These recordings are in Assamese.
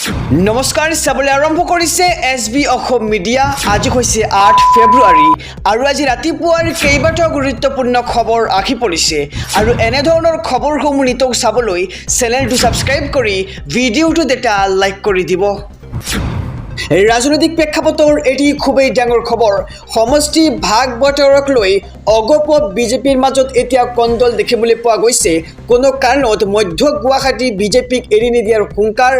নমস্কাৰ চাবলৈ আৰম্ভ কৰিছে এছবি অসম মিডিয়া। আজি হৈছে 8 ফেব্ৰুৱাৰী আৰু আজি ৰাতিপুৱাৰ কেইবাটাও গুৰুত্বপূৰ্ণ খবৰ আহি পৰিছে আৰু এনে ধৰণৰ খবৰসমূহ নিতৌ চাবলৈ চেনেলটো ছাবস্ক্ৰাইব কৰি ভিডিঅ'টো এটা লাইক কৰি দিব। ৰাজনৈতিক প্ৰেক্ষাপটৰ এটি খুবেই ডাঙৰ খবৰ। সমষ্টি ভাগ বতৰক লৈ অগপ বিজেপিৰ মাজত এতিয়া কণ্ডল দেখিবলৈ পোৱা গৈছে। কোনো কাৰণত মধ্য গুৱাহাটী বিজেপিক এৰি নিদিয়াৰ হুংকাৰ,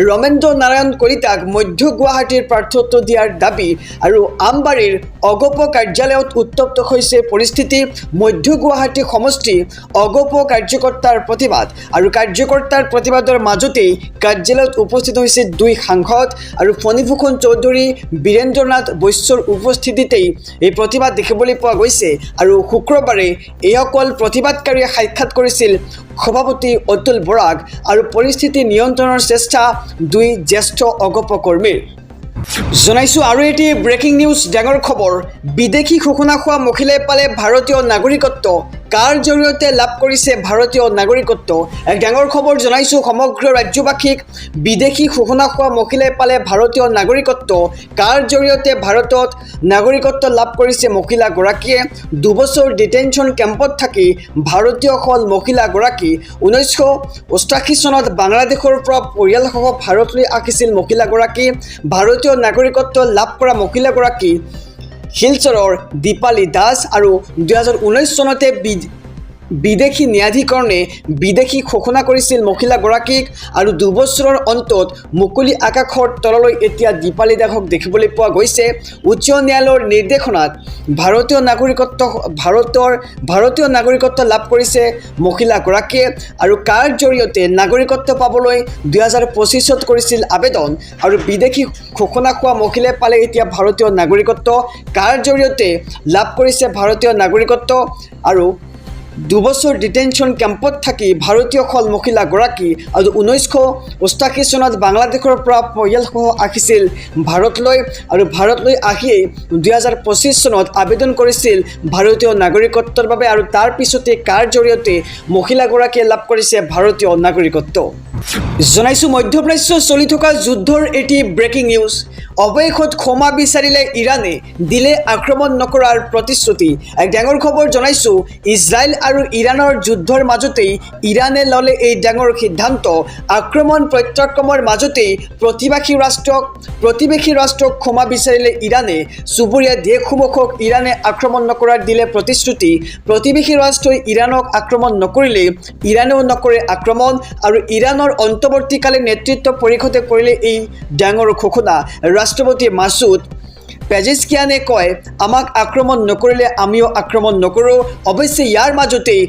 ৰমেন্দ্ৰ নাৰায়ণ কলিতাক মধ্য গুৱাহাটীৰ প্ৰাৰ্থত্ব দিয়াৰ দাবী আৰু আমবাৰীৰ অগপ কাৰ্যালয়ত উত্তপ্ত হৈছে পৰিস্থিতি। মধ্য গুৱাহাটী সমষ্টি অগপ কাৰ্যকৰ্তাৰ প্ৰতিবাদ আৰু কাৰ্যকৰ্তাৰ প্ৰতিবাদৰ মাজতেই কাৰ্যালয়ত উপস্থিত হৈছে দুই সাংসদ আৰু ফণীভূষণ চৌধুৰী, বীৰেন্দ্ৰনাথ বৈশ্যৰ উপস্থিতিতেই এই প্ৰতিবাদ দেখিবলৈ পোৱা গৈছে। আৰু শুক্ৰবাৰে এইসকল প্ৰতিবাদকাৰীয়ে সাক্ষাৎ কৰিছিল সভাপতি অতুল বৰাক আৰু পৰিস্থিতি নিয়ন্ত্ৰণৰ চেষ্টা দুই জ্যেষ্ঠ অগপ কৰ্মীৰ। জনাইছোঁ আৰু এটি ব্ৰেকিং নিউজ, ডাঙৰ খবৰ। বিদেশী ঘোষণা হোৱা মহিলাই পালে ভাৰতীয় নাগৰিকত্ব। কাৰ জৰিয়তে লাভ কৰিছে ভাৰতীয় নাগৰিকত্ব? এক ডাঙৰ খবৰ জনাইছোঁ সমগ্ৰ ৰাজ্যবাসীক। বিদেশী ঘোষণা হোৱা মহিলাই পালে ভাৰতীয় নাগৰিকত্ব। কাৰ জৰিয়তে ভাৰতত নাগৰিকত্ব লাভ কৰিছে মহিলাগৰাকীয়ে? 2 বছৰ ডিটেনশ্যন কেম্পত থাকি ভাৰতীয় হ'ল মহিলাগৰাকী। 1988 চনত বাংলাদেশৰ পৰা পৰিয়ালসহ ভাৰতলৈ আহিছিল মহিলাগৰাকী। ভাৰতীয় নাগৰিকত্ব লাভ কৰা মহিলাগৰাকী শিলচৰৰ দীপালী দাস আৰু 2019 চনতে বিদেশী ন্যায়াধিকৰণে বিদেশী ঘোষণা কৰিছিল মহিলাগৰাকীক আৰু 2 বছৰৰ অন্তত মুকলি আকাশৰ তললৈ এতিয়া দীপালী দাসক দেখিবলৈ পোৱা গৈছে। উচ্চ ন্যায়ালয়ৰ নিৰ্দেশনাত ভাৰতীয় নাগৰিকত্ব লাভ কৰিছে মহিলাগৰাকীয়ে আৰু কাৰ জৰিয়তে নাগৰিকত্ব পাবলৈ 2025ত কৰিছিল আবেদন আৰু বিদেশী ঘোষণা হোৱা মহিলাই পালে এতিয়া ভাৰতীয় নাগৰিকত্ব। কাৰ জৰিয়তে লাভ কৰিছে ভাৰতীয় নাগৰিকত্ব আৰু 2 বছৰ ডিটেনশ্যন কেম্পত থাকি ভাৰতীয় হ'ল মহিলাগৰাকী আৰু 1988 চনত বাংলাদেশৰ পৰা পৰিয়ালসহ আহিছিল ভাৰতলৈ আৰু ভাৰতলৈ আহিয়েই 2025 চনত আবেদন কৰিছিল ভাৰতীয় নাগৰিকত্বৰ বাবে আৰু তাৰ পিছতে কাৰ জৰিয়তে মহিলাগৰাকীয়ে লাভ কৰিছে ভাৰতীয় নাগৰিকত্ব। জনাইছোঁ মধ্যপ্ৰাচ্যত চলি থকা যুদ্ধৰ এটি ব্ৰেকিং নিউজ। অৱশেষত ক্ষমা বিচাৰিলে ইৰাণে, দিলে আক্ৰমণ নকৰাৰ প্ৰতিশ্ৰুতি। এক ডাঙৰ খবৰ জনাইছোঁ ইজৰাইল আৰু ইৰাণৰ যুদ্ধৰ মাজতেই ইৰাণে ল'লে এই ডাঙৰ সিদ্ধান্ত। আক্ৰমণ প্ৰত্যাক্ৰমৰ মাজতেই প্ৰতিবেশী ৰাষ্ট্ৰক ক্ষমা বিচাৰিলে ইৰাণে। চুবুৰীয়া দেশসমূহক ইৰাণে আক্ৰমণ নকৰাৰ দিলে প্ৰতিশ্ৰুতি। প্ৰতিবেশী ৰাষ্ট্ৰই ইৰাণক আক্ৰমণ নকৰিলে ইৰাণেও নকৰে আক্ৰমণ আৰু ইৰাণৰ অন্তৱৰ্তীকালীন নেতৃত্ব পৰিষদে কৰিলে এই ডাঙৰ ঘোষণা। ৰাষ্ট্ৰপতি মাছুদ পেজেছকিয়ানে কয়, আমাক আক্ৰমণ নকৰিলে আমিও আক্ৰমণ নকৰোঁ। অৱশ্যে ইয়াৰ মাজতেই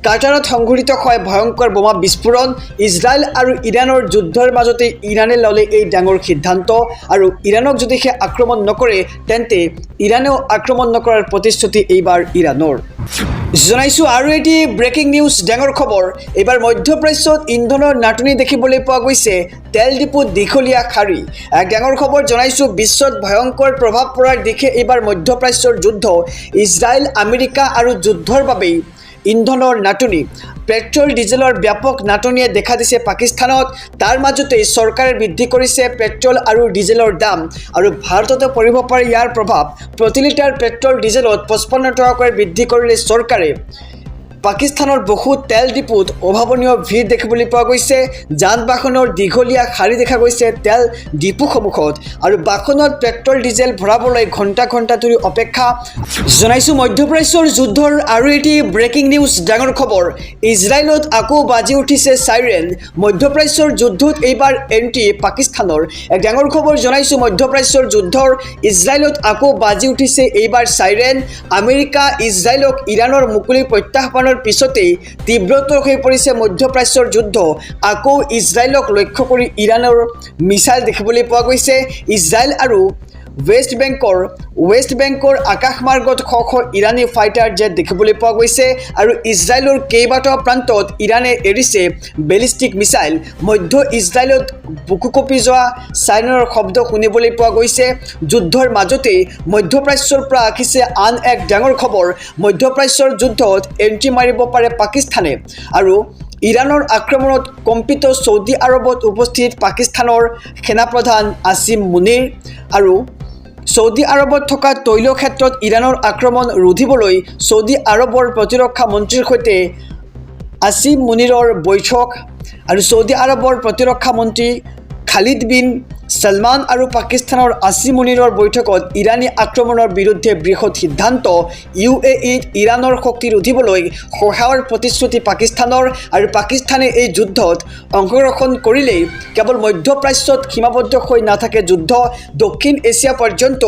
কাটাৰত সংঘটিত হয় ভয়ংকৰ বোমা বিস্ফোৰণ। ইজৰাইল আৰু ইৰাণৰ যুদ্ধৰ মাজতে ইৰাণে ল'লে এই ডাঙৰ সিদ্ধান্ত আৰু ইৰাণক যদিহে আক্ৰমণ নকৰে তেন্তে ইৰাণেও আক্ৰমণ নকৰাৰ প্ৰতিশ্ৰুতি এইবাৰ ইৰাণৰ। জনাইছোঁ আৰু এটি ব্ৰেকিং নিউজ, ডাঙৰ খবৰ। এইবাৰ মধ্যপ্ৰাচ্যত ইন্ধনৰ নাটনি দেখিবলৈ পোৱা গৈছে। তেল ডিপুত দীঘলীয়া শাৰী। এক ডাঙৰ খবৰ জনাইছোঁ বিশ্বত ভয়ংকৰ প্ৰভাৱ পৰাৰ দিশে এইবাৰ মধ্যপ্ৰাচ্যৰ যুদ্ধ। ইজৰাইল, আমেৰিকা আৰু যুদ্ধৰ বাবেই ইন্ধনৰ নাটনি। পেট্ৰল ডিজেলৰ ব্যাপক নাটনিয়ে দেখা দিছে পাকিস্তানত। তাৰ মাজতেই চৰকাৰে বৃদ্ধি কৰিছে পেট্ৰল আৰু ডিজেলৰ দাম আৰু ভাৰততো পৰিব পাৰে ইয়াৰ প্ৰভাৱ। প্ৰতি লিটাৰ পেট্ৰল ডিজেলত 55 টকাকৈ বৃদ্ধি কৰিলে চৰকাৰে। পাকিস্তানৰ বহু তেল ডিপুত অভাৱনীয় ভিৰ দেখিবলৈ পোৱা গৈছে। যান বাহনৰ দীঘলীয়া শাৰী দেখা গৈছে তেল ডিপুসমূহত আৰু বাহনত পেট্ৰল ডিজেল ভৰাবলৈ ঘণ্টা ঘণ্টা ধৰি অপেক্ষা। জনাইছোঁ মধ্যপ্ৰাচ্যৰ যুদ্ধৰ আৰু এটি ব্ৰেকিং নিউজ, ডাঙৰ খবৰ। ইজৰাইলত আকৌ বাজি উঠিছে চাইৰেন। মধ্যপ্ৰাচ্যৰ যুদ্ধত এইবাৰ এণ্টি পাকিস্তানৰ। এক ডাঙৰ খবৰ জনাইছোঁ মধ্যপ্ৰাচ্যৰ যুদ্ধৰ। ইজৰাইলত আকৌ বাজি উঠিছে এইবাৰ চাইৰেন। আমেৰিকা ইজৰাইলক ইৰাণৰ মুকলি প্ৰত্যাহ্বানৰ পিছতেই তীব্ৰতৰ হৈ পৰিছে মধ্যপ্ৰাচ্যৰ যুদ্ধ। আকৌ ইজৰাইলক লক্ষ্য কৰি ইৰাণৰ মিছাইল দেখিবলৈ পোৱা গৈছে। ইজৰাইল আৰু ৱেষ্ট বেংকৰ আকাশমাৰ্গত শ ইৰাণী ফাইটাৰ জেট দেখিবলৈ পোৱা গৈছে আৰু ইজৰাইলৰ কেইবাটাও প্ৰান্তত ইৰাণে এৰিছে বেলিষ্টিক মিছাইল। মধ্য ইজৰাইলত বুকু কঁপি যোৱা চাইৰণৰ শব্দ শুনিবলৈ পোৱা গৈছে। যুদ্ধৰ মাজতেই মধ্যপ্ৰাচ্যৰ পৰা আহিছে আন এক ডাঙৰ খবৰ। মধ্যপ্ৰাচ্যৰ যুদ্ধত এণ্ট্ৰি মাৰিব পাৰে পাকিস্তানে আৰু ইৰাণৰ আক্ৰমণত কম্পিত ছৌদি আৰবত উপস্থিত পাকিস্তানৰ সেনাপ্ৰধান আসিম মুনিৰ আৰু ছৌদি আৰবত থকা তৈল ক্ষেত্ৰত ইৰাণৰ আক্ৰমণ ৰুধিবলৈ ছৌদি আৰবৰ প্ৰতিৰক্ষা মন্ত্ৰীৰ সৈতে আসিম মুনিৰৰ বৈঠক আৰু ছৌদি আৰবৰ প্ৰতিৰক্ষা মন্ত্ৰী খালিদ বিন ছলমান আৰু পাকিস্তানৰ আসিম মুনিৰৰ বৈঠকত ইৰাণী আক্ৰমণৰ বিৰুদ্ধে বৃহৎ সিদ্ধান্ত UAEত ইৰাণৰ শক্তি ৰুধিবলৈ সহায়ৰ প্ৰতিশ্ৰুতি পাকিস্তানৰ আৰু পাকিস্তানে এই যুদ্ধত অংশগ্ৰহণ কৰিলেই কেৱল মধ্যপ্ৰাচ্যত সীমাবদ্ধ হৈ নাথাকে যুদ্ধ দক্ষিণ এছিয়া পৰ্যন্ত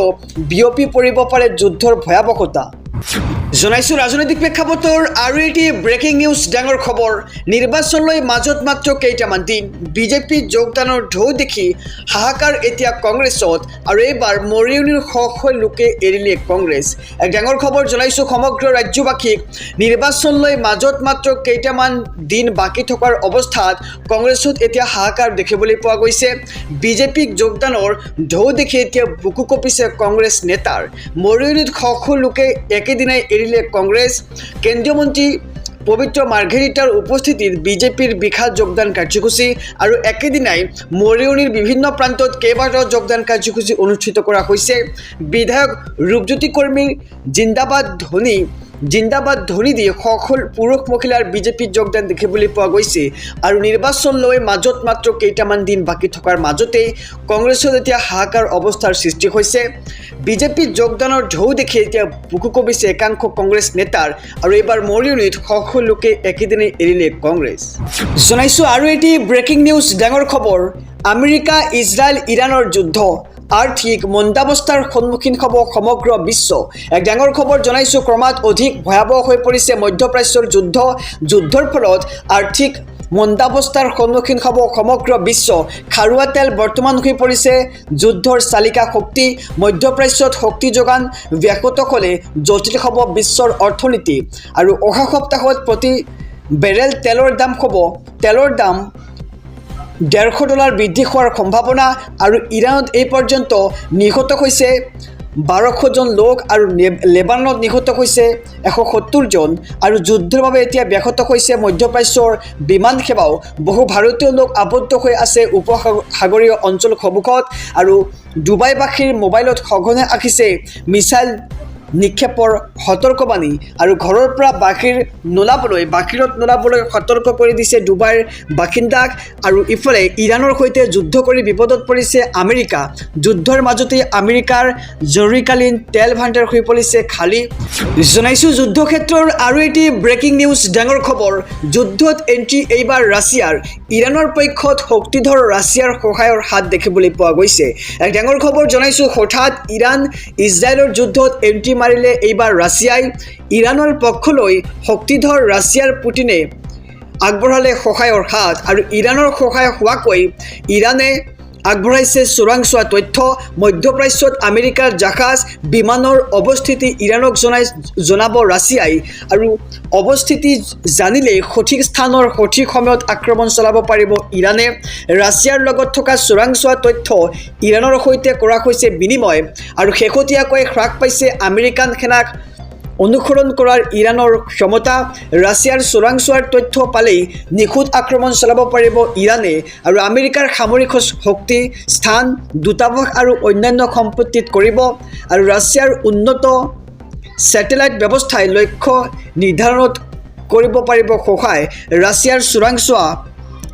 বিয়পি পৰিব পাৰে যুদ্ধৰ ভয়াৱহতা জনাইছো ৰাজনৈতিক প্ৰেক্ষাপটৰ আৰু এটি ব্ৰেকিং নিউজ ডাঙৰ খবৰ নিৰ্বাচনলৈ মাজত মাত্ৰ কেইটামান দিন বিজেপি যোগদানৰ ঢৌ দেখি হাহাকাৰ এতিয়া কংগ্ৰেছত আৰু এইবাৰ মৰিয়নিৰ শ লোকে এৰিলে কংগ্ৰেছ এক ডাঙৰ খবৰ জনাইছো সমগ্ৰ ৰাজ্যবাসীক নিৰ্বাচনলৈ মাজত মাত্ৰ কেইটামান দিন বাকী থকাৰ অৱস্থাত কংগ্ৰেছত এতিয়া হাহাকাৰ দেখিবলৈ পোৱা গৈছে বিজেপিক যোগদানৰ ঢৌ দেখি এতিয়া বুকু কঁপিছে কংগ্ৰেছ নেতাৰ মৰিয়নিত শ লোকে একেদিনাই এৰিলে কংগ্ৰেছ কেন্দ্ৰীয় মন্ত্ৰী পবিত্ৰ মাৰ্ঘেৰিটাৰ উপস্থিতিত বিজেপিৰ বিশাল যোগদান কাৰ্যসূচী আৰু একেদিনাই মৰিয়নিৰ বিভিন্ন প্ৰান্তত কেইবাটাও যোগদান কাৰ্যসূচী অনুষ্ঠিত কৰা হৈছে বিধায়ক ৰূপজ্যোতি কৰ্মীৰ জিন্দাবাদ ধ্বনি দি সকল পুৰুষ মহিলাৰ বিজেপিত যোগদান দেখিবলৈ পোৱা গৈছে আৰু নিৰ্বাচনলৈ মাজত মাত্ৰ কেইটামান দিন বাকী থকাৰ মাজতেই কংগ্ৰেছত এতিয়া হাহাকাৰ অৱস্থাৰ সৃষ্টি হৈছে বিজেপিত যোগদানৰ ঢৌ দেখি এতিয়া বুকু কঁপিছে একাংশ কংগ্ৰেছ নেতাৰ আৰু এইবাৰ মৰিয়নিত শ লোকে একেদিনাই এৰিলে কংগ্ৰেছ জনাইছো আৰু এটি ব্ৰেকিং নিউজ ডাঙৰ খবৰ আমেৰিকা ইজৰাইল ইৰাণৰ যুদ্ধ আৰ্থিক মন্দাৱস্থাৰ সন্মুখীন হ'ব সমগ্ৰ বিশ্ব এক ডাঙৰ খবৰ জনাইছো ক্ৰমাৎ অধিক ভয়াৱহ হৈ পৰিছে মধ্যপ্ৰাচ্যৰ যুদ্ধৰ ফলত আৰ্থিক মন্দাৱস্থাৰ সন্মুখীন হ'ব সমগ্ৰ বিশ্ব খাৰুৱা তেল বৰ্তমান হৈ পৰিছে যুদ্ধৰ চালিকা শক্তি মধ্যপ্ৰাচ্যত শক্তি যোগান ব্যাহত হ'লে জটিল হ'ব বিশ্বৰ অৰ্থনীতি আৰু অহা সপ্তাহত প্ৰতি বেৰেল তেলৰ দাম $150 বৃদ্ধি হোৱাৰ সম্ভাৱনা আৰু ইৰাণত এই পৰ্যন্ত নিহত হৈছে 1200 জন লোক আৰু লেবাননত নিহত হৈছে 170 জন আৰু যুদ্ধৰ বাবে এতিয়া ব্যাহত হৈছে মধ্যপ্ৰাচ্যৰ বিমান সেৱাও বহু ভাৰতীয় লোক আবদ্ধ হৈ আছে উপসাগৰীয় অঞ্চলসমূহত আৰু ডুবাইবাসীৰ মোবাইলত সঘনে আহিছে মিছাইল নিক্ষেপৰ সতৰ্কবাণী আৰু ঘৰৰ পৰা বাহিৰত নোলাবলৈ সতৰ্ক কৰি দিছে ডুবাইৰ বাসিন্দাক আৰু ইফালে ইৰাণৰ সৈতে যুদ্ধ কৰি বিপদত পৰিছে আমেৰিকা যুদ্ধৰ মাজতেই আমেৰিকাৰ জৰুৰীকালীন তেল ভাণ্ডাৰ হৈ পৰিছে খালী জনাইছো যুদ্ধক্ষেত্ৰৰ আৰু এটি ব্ৰেকিং নিউজ ডাঙৰ খবৰ যুদ্ধত এণ্ট্ৰি এইবাৰ ৰাছিয়াৰ ইৰাণৰ পক্ষত শক্তিধৰ ৰাছিয়াৰ সহায়ৰ হাত দেখিবলৈ পোৱা গৈছে এক ডাঙৰ খবৰ জনাইছো হঠাৎ ইৰাণ ইজৰাইলৰ যুদ্ধত এণ্ট্ৰি মাৰিলে এইবাৰ ৰাছিয়াই ইৰাণৰ পক্ষলৈ শক্তিধৰ ৰাছিয়াৰ পুটিনে আগবঢ়ালে সহায়ৰ হাত আৰু ইৰাণৰ সহায় হোৱাকৈ ইৰাণে আগবঢ়াইছে চোৰাংচোৱা তথ্য মধ্যপ্ৰাচ্যত আমেৰিকাৰ জাহাজ বিমানৰ অৱস্থিতি ইৰাণক জনাব ৰাছিয়াই আৰু অৱস্থিতি জানিলেই সঠিক স্থানৰ সঠিক সময়ত আক্ৰমণ চলাব পাৰিব ইৰাণে ৰাছিয়াৰ লগত থকা চোৰাংচোৱা তথ্য ইৰাণৰ সৈতে কৰা হৈছে বিনিময় আৰু শেহতীয়াকৈ হ্ৰাস পাইছে আমেৰিকান সেনাক অনুসৰণ কৰাৰ ইৰাণৰ ক্ষমতা ৰাছিয়াৰ চোৰাংচোৱাৰ তথ্য পালেই নিখুঁত আক্ৰমণ চলাব পাৰিব ইৰাণে আৰু আমেৰিকাৰ সামৰিক শক্তি স্থান দূতাবাস আৰু অন্যান্য সম্পত্তিত কৰিব আৰু ৰাছিয়াৰ উন্নত ছেটেলাইট ব্যৱস্থাই লক্ষ্য নিৰ্ধাৰণত কৰিব পাৰিব সহায় ৰাছিয়াৰ চোৰাংচোৱা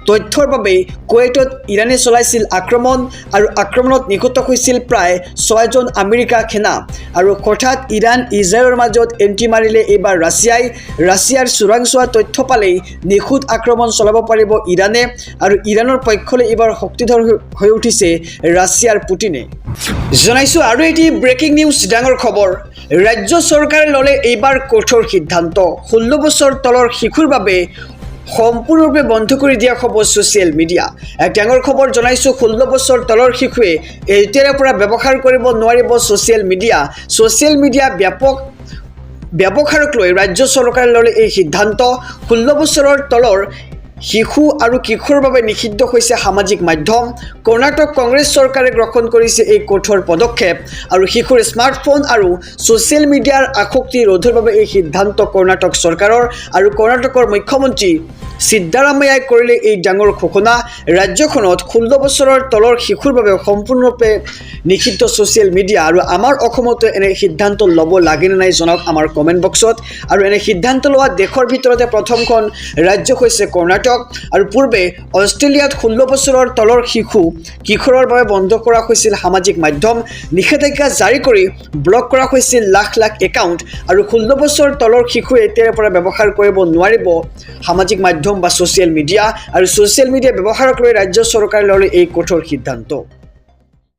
তথ্যৰ বাবে কুৱেইটত ইৰাণে চলাইছিল আক্ৰমণ আৰু আক্ৰমণত নিহত হৈছিল প্ৰায় 6 জন আমেৰিকা সেনা আৰু হঠাৎ ইৰাণ ইজৰাইলৰ মাজত এণ্ট্ৰি মাৰিলে এইবাৰ ৰাছিয়াৰ চোৰাংচোৱা তথ্য পালেই নিখুঁত আক্ৰমণ চলাব পাৰিব ইৰাণে আৰু ইৰাণৰ পক্ষলৈ এইবাৰ শক্তিধৰ হৈ উঠিছে ৰাছিয়াৰ পুটিনে জনাইছো আৰু এটি ব্ৰেকিং নিউজ ডাঙৰ খবৰ ৰাজ্য চৰকাৰে ল'লে এইবাৰ কঠোৰ সিদ্ধান্ত 16 বছৰ তলৰ শিশুৰ বাবে সম্পূৰ্ণৰূপে বন্ধ কৰি দিয়া হ'ব ছ'চিয়েল মিডিয়া এক ডাঙৰ খবৰ জনাইছো 16 বছৰ তলৰ শিশুৱে এতিয়াৰে পৰা ব্যৱহাৰ কৰিব নোৱাৰিব ছ'চিয়েল মিডিয়া ব্যৱহাৰক লৈ ৰাজ্য চৰকাৰে ল'লে এই সিদ্ধান্ত 16 বছৰৰ তলৰ শিশু আৰু কিশোৰৰ বাবে নিষিদ্ধ হৈছে সামাজিক মাধ্যম কৰ্ণাটক কংগ্ৰেছ চৰকাৰে গ্ৰহণ কৰিছে এই কঠোৰ পদক্ষেপ আৰু শিশুৰ স্মাৰ্টফোন আৰু ছ'চিয়েল মিডিয়াৰ আসক্তি ৰোধৰ বাবে এই সিদ্ধান্ত কৰ্ণাটক চৰকাৰৰ আৰু কৰ্ণাটকৰ মুখ্যমন্ত্ৰী সিদ্ধাৰামায়াই কৰিলে এই ডাঙৰ ঘোষণা ৰাজ্যখনত 16 বছৰৰ তলৰ শিশুৰ বাবে সম্পূৰ্ণৰূপে নিষিদ্ধ ছ'চিয়েল মিডিয়া আৰু আমাৰ অসমতো এনে সিদ্ধান্ত ল'ব লাগে নে নাই জনাওক আমাৰ কমেণ্ট বক্সত আৰু এনে সিদ্ধান্ত লোৱা দেশৰ ভিতৰতে প্ৰথমখন ৰাজ্য হৈছে কৰ্ণাটক আৰু পূৰ্বে অষ্ট্ৰেলিয়াত 16 বছৰৰ তলৰ শিশু কিশোৰৰ বাবে বন্ধ কৰা হৈছিল সামাজিক মাধ্যম নিষেধাজ্ঞা জাৰি কৰি ব্লক কৰা হৈছিল লাখ লাখ একাউণ্ট আৰু 16 বছৰ তলৰ শিশুৱে এতিয়াৰ পৰা ব্যৱহাৰ কৰিব নোৱাৰিব সামাজিক মাধ্যম বা ছ'চিয়েল মিডিয়া আৰু ছ'চিয়েল মিডিয়া ব্যৱহাৰক লৈ ৰাজ্য চৰকাৰে ল'লে এই কঠোৰ সিদ্ধান্ত